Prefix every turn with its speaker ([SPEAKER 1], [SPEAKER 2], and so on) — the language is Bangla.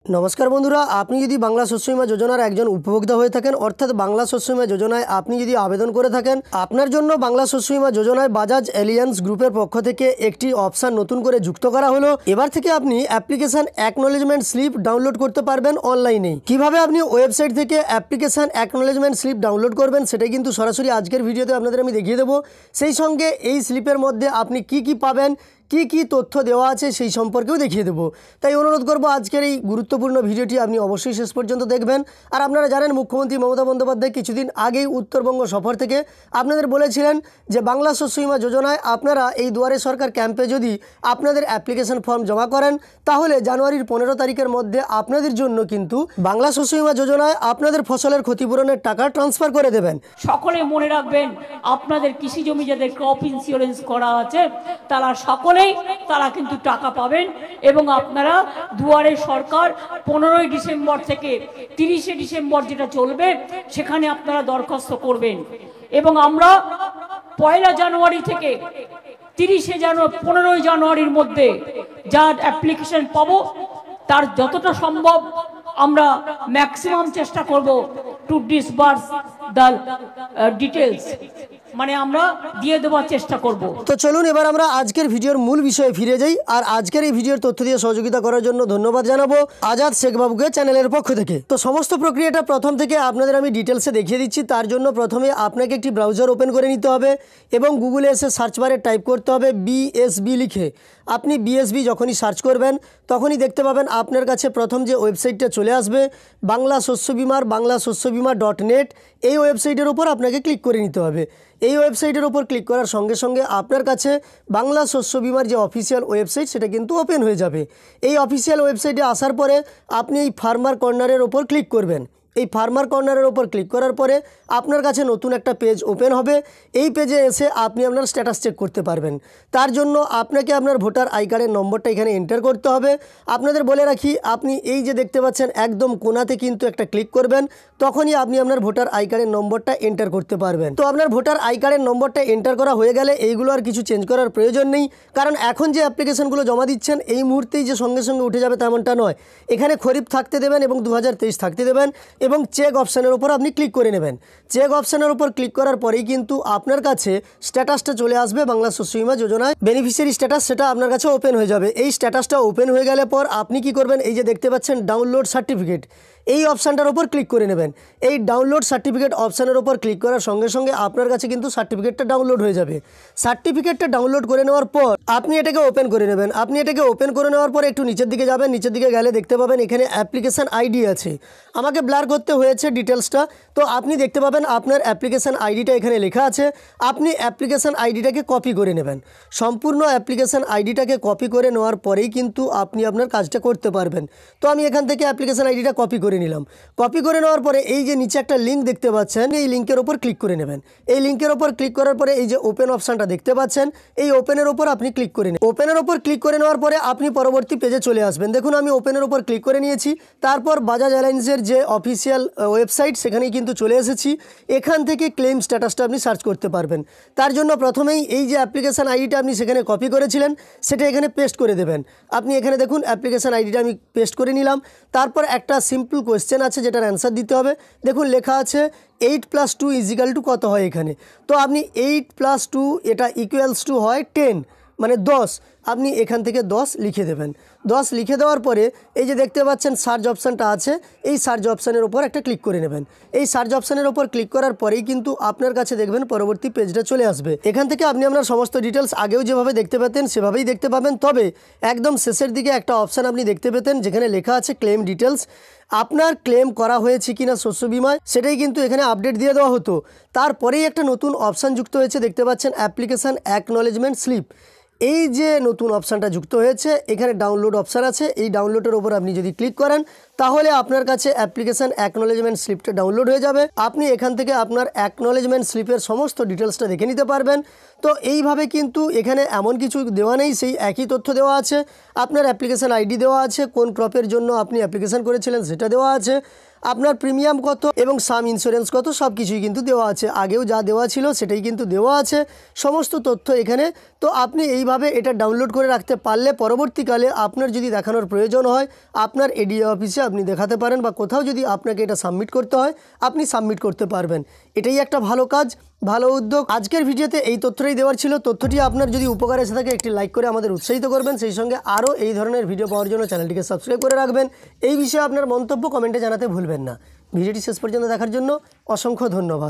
[SPEAKER 1] নমস্কার বন্ধুরা, আপনি যদি বাংলা শস্য বীমা যোজনার একজন উপভোক্তা হয়ে থাকেন, অর্থাৎ বাংলা শস্য বীমা যোজনায় আপনি যদি আবেদন করে থাকেন, আপনার জন্য বাংলা শস্য বীমা যোজনায় বাজাজ অ্যালিয়ান্স গ্রুপের পক্ষ থেকে একটি অপশান নতুন করে যুক্ত করা হলো। এবার থেকে আপনি অ্যাপ্লিকেশন অ্যাকনোলেজমেন্ট স্লিপ ডাউনলোড করতে পারবেন অনলাইনে। কিভাবে আপনি ওয়েবসাইট থেকে অ্যাপ্লিকেশন অ্যাকনোলেজমেন্ট স্লিপ ডাউনলোড করবেন সেটাই কিন্তু সরাসরি আজকের ভিডিওতে আপনাদের আমি দেখিয়ে দেবো। সেই সঙ্গে এই স্লিপের মধ্যে আপনি কি পাবেন, কি তথ্য দেওয়া আছে সেই সম্পর্কেও দেখিয়ে দেবো। তাই অনুরোধ করব আজকের এই গুরুত্বপূর্ণ ভিডিওটি আপনি অবশ্যই শেষ পর্যন্ত দেখবেন। আর আপনারা জানেন মুখ্যমন্ত্রী মমতা বন্দ্যোপাধ্যায় কিছুদিন আগেই উত্তরবঙ্গ সফর থেকে আপনাদের বলেছিলেন যে বাংলা শস্য বীমা যোজনায় আপনারা এই দুয়ারে সরকার ক্যাম্পে যদি আপনাদের অ্যাপ্লিকেশন ফর্ম জমা করেন তাহলে জানুয়ারির 15 তারিখের মধ্যে আপনাদের জন্য কিন্তু বাংলা শস্য বীমা যোজনায় আপনাদের ফসলের ক্ষতিপূরণের টাকা ট্রান্সফার করে দেবেন।
[SPEAKER 2] সকলে মনে রাখবেন, আপনাদের কৃষি জমি যাদের ক্রপ ইন্স্যুরেন্স করা আছে তারা কিন্তু টাকা পাবেন। এবং আপনারা দুয়ারে সরকার 15 ডিসেম্বর থেকে 30 ডিসেম্বর যেটা চলবে সেখানে আপনারা দরখাস্ত করবেন। এবং আমরা 1 জানুয়ারি থেকে 15 জানুয়ারির মধ্যে যা অ্যাপ্লিকেশন পাবো তার যতটা সম্ভব আমরা ম্যাক্সিমাম চেষ্টা করব টু ডিসবার্স দ্য ডিটেলস, মানে আমরা দিয়ে দেওয়ার চেষ্টা করব।
[SPEAKER 1] তো চলুন এবার আমরা আজকের ভিডিওর মূল বিষয়ে ফিরে যাই। আর আজকের এই ভিডিওর তথ্য দিয়ে সহযোগিতা করার জন্য ধন্যবাদ জানাবো আজাদ শেখ বাবুকে চ্যানেলের পক্ষ থেকে। তো সমস্ত প্রক্রিয়াটা প্রথম থেকে আপনাদের আমি ডিটেলসে দেখিয়ে দিচ্ছি। তার জন্য প্রথমে আপনাকে একটি ব্রাউজার ওপেন করে নিতে হবে এবং গুগলে এসে সার্চ বারে টাইপ করতে হবে বিএসবি লিখে। আপনি বিএসবি যখনই সার্চ করবেন তখনই দেখতে পাবেন আপনার কাছে প্রথম যে ওয়েবসাইটটা চলে আসবে বাংলা শস্য বীমার banglasossobima.net। এই ওয়েবসাইটের উপর আপনাকে ক্লিক করে নিতে হবে। এই ওয়েবসাইটের উপর ক্লিক করার সঙ্গে সঙ্গে আপনার কাছে বাংলা শস্য বীমার যে অফিসিয়াল ওয়েবসাইট সেটা কিন্তু ওপেন হয়ে যাবে। এই অফিসিয়াল ওয়েবসাইটে আসার পরে আপনি এই ফার্মার কর্নারের ওপর ক্লিক করবেন। এই ফার্মার কর্নারের ওপর ক্লিক করার পরে আপনার কাছে নতুন একটা পেজ ওপেন হবে। এই পেজে এসে আপনি আপনার স্ট্যাটাস চেক করতে পারবেন। তার জন্য আপনাকে আপনার ভোটার আই কার্ডের নম্বরটা এখানে এন্টার করতে হবে। আপনাদের বলে রাখি, আপনি এই যে দেখতে পাচ্ছেন একদম কোণাতে কিন্তু একটা ক্লিক করবেন, তখনই আপনি আপনার ভোটার আই কার্ডের নম্বরটা এন্টার করতে পারবেন। তো আপনার ভোটার আই কার্ডের নম্বরটা এন্টার করা হয়ে গেলে এইগুলো আর কিছু চেঞ্জ করার প্রয়োজন নেই, কারণ এখন যে অ্যাপ্লিকেশনগুলো জমা দিচ্ছেন এই মুহূর্তেই যে সঙ্গে সঙ্গে উঠে যাবে তেমনটা নয়। এখানে খরিফ থাকতে দেবেন এবং 2023 থাকতে দেবেন এবং চেক অপশানের উপর আপনি ক্লিক করে নেবেন। চেক অপশানের উপর ক্লিক করার পরেই কিন্তু আপনার কাছে স্ট্যাটাসটা চলে আসবে বাংলা শস্য বীমা যোজনায় বেনিফিশিয়ারি স্ট্যাটাস, সেটা আপনার কাছে ওপেন হয়ে যাবে। এই স্ট্যাটাসটা ওপেন হয়ে গেলে পর আপনি কি করবেন, এই যে দেখতে পাচ্ছেন ডাউনলোড সার্টিফিকেট, এই অপশানটার উপর ক্লিক করে নেবেন। এই ডাউনলোড সার্টিফিকেট অপশানের উপর ক্লিক করার সঙ্গে সঙ্গে আপনার কাছে কিন্তু সার্টিফিকেটটা ডাউনলোড হয়ে যাবে। সার্টিফিকেটটা ডাউনলোড করে নেওয়ার পর আপনি এটাকে ওপেন করে নেবেন। আপনি এটাকে ওপেন করে নেওয়ার পর একটু নিচের দিকে যাবেন। নিচের দিকে গেলে দেখতে পাবেন এখানে অ্যাপ্লিকেশান আইডি আছে। আমাকে ব্লার করতে হয়েছে ডিটেলসটা, তো আপনি দেখতে পাবেন আপনার অ্যাপ্লিকেশান আইডিটা এখানে লেখা আছে। আপনি অ্যাপ্লিকেশান আইডিটাকে কপি করে নেবেন। সম্পূর্ণ অ্যাপ্লিকেশান আইডিটাকে কপি করে নেওয়ার পরেই কিন্তু আপনি আপনার কাজটা করতে পারবেন। তো আমি এখান থেকে অ্যাপ্লিকেশান আইডিটা কপি করে নিলাম। কপি করে নেওয়ার পরে এই যে নিচে একটা লিঙ্ক দেখতে পাচ্ছেন, এই লিঙ্কের ওপর ক্লিক করে নেবেন। এই লিঙ্কের ওপর ক্লিক করার পরে এই যে ওপেন অপশানটা দেখতে পাচ্ছেন, এই ওপেনের ওপর আপনি ক্লিক করে নেবেন। ওপেনের ওপর ক্লিক করে নেওয়ার পরে আপনি পরবর্তী পেজে চলে আসবেন। দেখুন আমি ওপেনের ওপর ক্লিক করে নিয়েছি। তারপর বাজাজ অ্যালায়েন্সের যে অফিসিয়াল ওয়েবসাইট সেখানেই কিন্তু চলে এসেছি। এখান থেকে ক্লেম স্ট্যাটাসটা আপনি সার্চ করতে পারবেন। তার জন্য প্রথমেই এই যে অ্যাপ্লিকেশান আইডিটা আপনি সেখানে কপি করেছিলেন সেটা এখানে পেস্ট করে দেবেন। আপনি এখানে দেখুন অ্যাপ্লিকেশান আইডিটা আমি পেস্ট করে নিলাম। তারপর একটা সিম্পল কোয়েশ্চেন আছে যেটার অ্যান্সার দিতে হবে। দেখুন লেখা আছে 8 + 2 = কত হয় এখানে। তো আপনি 8 + 2 এটা ইকুয়ালস টু হয় 10, মানে 10। আপনি এখান থেকে 10 লিখে দেবেন। 10 লিখে দেওয়ার পরে এই যে দেখতে পাচ্ছেন সার্চ অপশানটা আছে, এই সার্চ অপশানের ওপর একটা ক্লিক করে নেবেন। এই সার্চ অপশানের ওপর ক্লিক করার পরেই কিন্তু আপনার কাছে দেখবেন পরবর্তী পেজটা চলে আসবে। এখান থেকে আপনি আপনার সমস্ত ডিটেলস আগেও যেভাবে দেখতে পেতেন সেভাবেই দেখতে পাবেন। তবে একদম শেষের দিকে একটা অপশান আপনি দেখতে পেতেন যেখানে লেখা আছে ক্লেম ডিটেলস। আপনার ক্লেম করা হয়েছে কিনা শস্য বিমায় সেটাই কিন্তু এখানে আপডেট দিয়ে দেওয়া হতো। তারপরেই একটা নতুন অপশান যুক্ত হয়েছে, দেখতে পাচ্ছেন অ্যাপ্লিকেশান অ্যাকনোলেজমেন্ট স্লিপ। এই যে নতুন অপশানটা যুক্ত হয়েছে এখানে ডাউনলোড অপশান আছে। এই ডাউনলোডের ওপর আপনি যদি ক্লিক করেন তাহলে আপনার কাছে অ্যাপ্লিকেশান অ্যাকনোলেজমেন্ট স্লিপটা ডাউনলোড হয়ে যাবে। আপনি এখান থেকে আপনার অ্যাকনোলেজমেন্ট স্লিপের সমস্ত ডিটেলসটা দেখে নিতে পারবেন। তো এইভাবে কিন্তু এখানে এমন কিছু দেওয়া নেই, সেই একই তথ্য দেওয়া আছে। আপনার অ্যাপ্লিকেশান আইডি দেওয়া আছে, কোন ক্রপের জন্য আপনি অ্যাপ্লিকেশান করেছিলেন সেটা দেওয়া আছে, আপনার প্রিমিয়াম কত এবং সাম ইন্স্যুরেন্স কত সব কিছুই কিন্তু দেওয়া আছে। আগেও যা দেওয়া ছিল সেটাই কিন্তু দেওয়া আছে, সমস্ত তথ্য এখানে। তো আপনি এইভাবে এটা ডাউনলোড করে রাখতে পারলে পরবর্তীকালে আপনার যদি দেখানোর প্রয়োজন হয় আপনার এডিএ অফিসে আপনি দেখাতে পারেন, বা কোথাও যদি আপনাকে এটা সাবমিট করতে হয় আপনি সাবমিট করতে পারবেন। এটাই একটা ভালো কাজ, ভালো উদ্যোগ। আজকের ভিডিওতে এই তথ্যটাই দেওয়ার ছিল। তথ্যটি আপনার যদি উপকার এসে থাকে একটি লাইক করে আমাদের উৎসাহিত করবেন, সেই সঙ্গে আরও এই ধরনের ভিডিও পাওয়ার জন্য চ্যানেলটিকে সাবস্ক্রাইব করে রাখবেন। এই বিষয়ে আপনার মন্তব্য কমেন্টে জানাতে ভুলবেন না। ভিডিওটি শেষ পর্যন্ত দেখার জন্য অসংখ্য ধন্যবাদ।